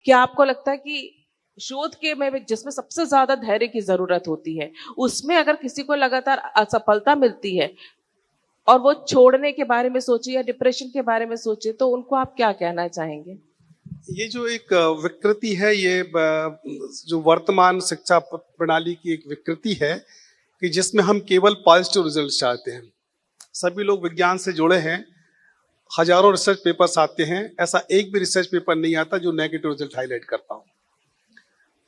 क्या आपको लगता है कि शोध के में जिसमें सबसे ज्यादा धैर्य की जरूरत होती है, उसमें अगर किसी को लगातार असफलता मिलती है और वो छोड़ने के बारे में सोचे या डिप्रेशन के बारे में सोचे, तो उनको आप क्या कहना चाहेंगे? ये जो एक विकृति है, ये जो वर्तमान शिक्षा प्रणाली की एक विकृति है कि जिसमें हम केवल पॉजिटिव रिजल्ट चाहते हैं। सभी लोग विज्ञान से जुड़े हैं, हजारों रिसर्च पेपर्स आते हैं, ऐसा एक भी रिसर्च पेपर नहीं आता जो नेगेटिव रिजल्ट हाईलाइट करता हो।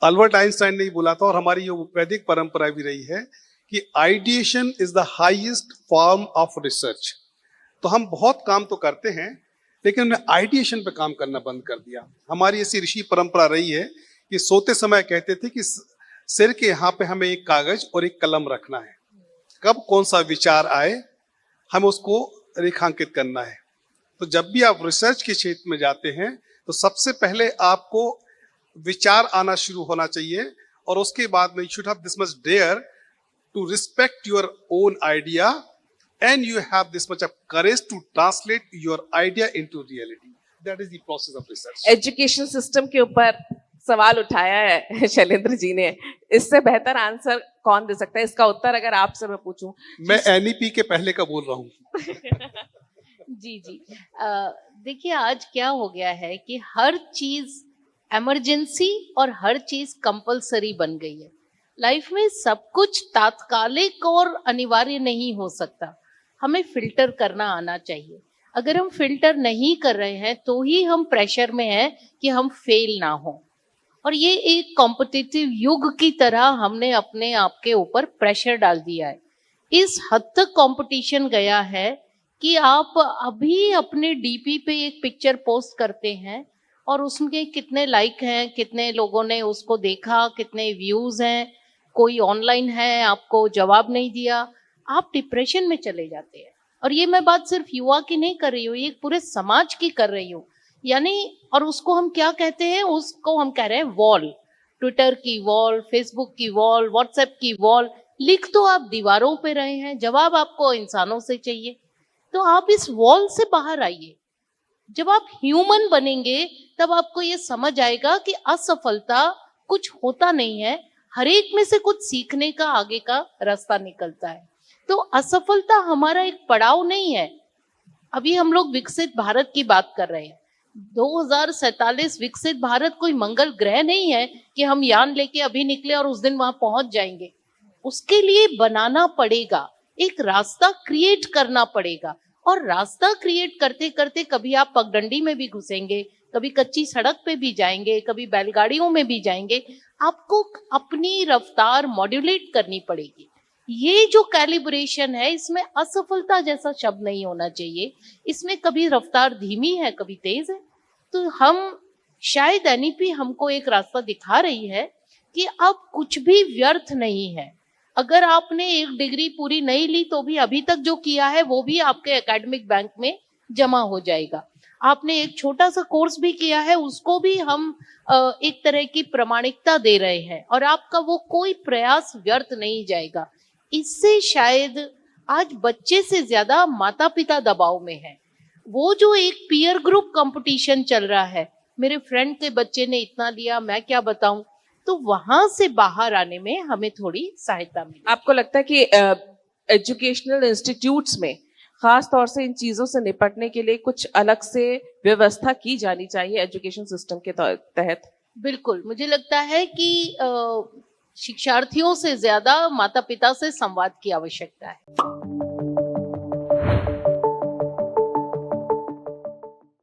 अल्बर्ट आइंस्टाइन ने बोला था, और हमारी जो वैदिक परंपरा भी रही है, कि ideation is the highest form of research. तो हम बहुत काम तो करते हैं, लेकिन हमने आइडिएशन पे काम करना बंद कर दिया। हमारी ऐसी ऋषि परंपरा रही है कि सोते समय कहते थे कि सिर के यहाँ पे हमें एक कागज और एक कलम रखना है, कब कौन सा विचार आए हमें उसको रेखांकित करना है। तो जब भी आप रिसर्च के क्षेत्र में जाते हैं तो सबसे पहले आपको विचार आना शुरू होना चाहिए, और उसके बाद में you should have this much dare to respect your own idea, and you have this much of courage to translate your idea into reality. That is the process of research. Education system के ऊपर सवाल उठाया है शैलेंद्र जी ने, इससे बेहतर answer कौन दे सकता है? इसका उत्तर अगर आपसे मैं पूछूं। मैं एनईपी के पहले का बोल रहा हूँ। जी जी, देखिए आज क्या हो गया है कि हर चीज इमरजेंसी और हर चीज कंपलसरी बन गई है। लाइफ में सब कुछ तात्कालिक और अनिवार्य नहीं हो सकता, हमें फिल्टर करना आना चाहिए। अगर हम फिल्टर नहीं कर रहे हैं तो ही हम प्रेशर में हैं कि हम फेल ना हो। और ये एक कॉम्पिटिटिव युग की तरह हमने अपने आप के ऊपर प्रेशर डाल दिया है। इस हद तक कंपटीशन गया है कि आप अभी अपने डीपी पे एक पिक्चर पोस्ट करते हैं और उसमें कितने लाइक हैं, कितने लोगों ने उसको देखा, कितने व्यूज हैं, कोई ऑनलाइन है, आपको जवाब नहीं दिया, आप डिप्रेशन में चले जाते हैं। और ये मैं बात सिर्फ युवा की नहीं कर रही हूँ, ये पूरे समाज की कर रही हूँ। यानी और उसको हम क्या कहते हैं, उसको हम कह रहे हैं वॉल। ट्विटर की वॉल, फेसबुक की वॉल, व्हाट्सएप की वॉल। लिख तो आप दीवारों पे रहे हैं, जवाब आपको इंसानों से चाहिए। तो आप इस वॉल से बाहर आइए। जब आप ह्यूमन बनेंगे तब आपको ये समझ आएगा कि असफलता कुछ होता नहीं है, हर एक में से कुछ सीखने का आगे का रास्ता निकलता है। तो असफलता हमारा एक पड़ाव नहीं है। अभी हम लोग विकसित भारत की बात कर रहे हैं। 2047 विकसित भारत कोई मंगल ग्रह नहीं है कि हम यान लेके अभी निकले और उस दिन वहां पहुंच जाएंगे। उसके लिए बनाना पड़ेगा, एक रास्ता क्रिएट करना पड़ेगा। और रास्ता क्रिएट करते करते कभी आप पगडंडी में भी घुसेंगे, कभी कच्ची सड़क पे भी जाएंगे, कभी बैलगाड़ियों में भी जाएंगे। आपको अपनी रफ्तार मॉड्यूलेट करनी पड़ेगी। ये जो कैलिब्रेशन है, इसमें असफलता जैसा शब्द नहीं होना चाहिए। इसमें कभी रफ्तार धीमी है, कभी तेज है। तो हम शायद एनईपी हमको एक रास्ता दिखा रही है कि अब कुछ भी व्यर्थ नहीं है। अगर आपने एक डिग्री पूरी नहीं ली तो भी अभी तक जो किया है वो भी आपके एकेडमिक बैंक में जमा हो जाएगा। आपने एक छोटा सा कोर्स भी किया है, उसको भी हम एक तरह की प्रमाणिकता दे रहे हैं, और आपका वो कोई प्रयास व्यर्थ नहीं जाएगा। इससे शायद आज बच्चे से ज्यादा माता पिता दबाव में हैं। वो जो एक पीयर ग्रुप कंपटीशन चल रहा है, मेरे फ्रेंड के बच्चे ने इतना लिया, मैं क्या बताऊं, तो वहां से बाहर आने में हमें थोड़ी सहायता मिली। आपको लगता है कि एजुकेशनल इंस्टीट्यूट्स में खास तौर से इन चीजों से निपटने के लिए कुछ अलग से व्यवस्था की जानी चाहिए एजुकेशन सिस्टम के तहत? बिल्कुल, मुझे लगता है कि शिक्षार्थियों से ज्यादा माता पिता से संवाद की आवश्यकता है।